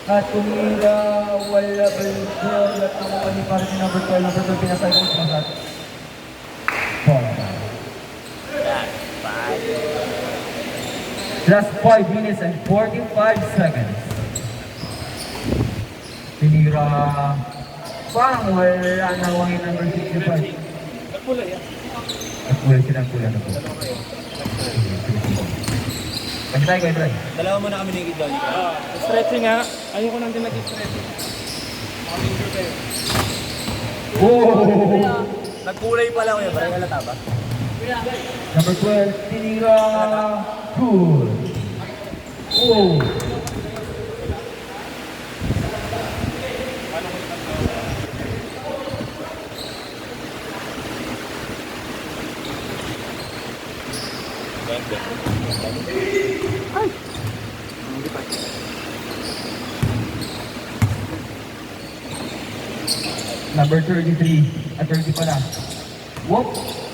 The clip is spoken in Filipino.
At tumira, wala ball at nakuha ni para si number 12. Number 12 pinasay ko sa masat. Ball. Last 5 minutes and 45 seconds. Tinira. Parang wala nawangin number 65. Nagpula yan. Nagpula silang pula na po. Pagkatay ko, Idray. Dalawa mo na kami ni Johnny. Stretching ha. Ayoko nang din nag-stretching. Makaminggo kayo. Oh! Nagkulay pala ko yan. Parang halata ba? Number 12, tinira. Cool. Oh! Number 33, at 30 pala. Whoop!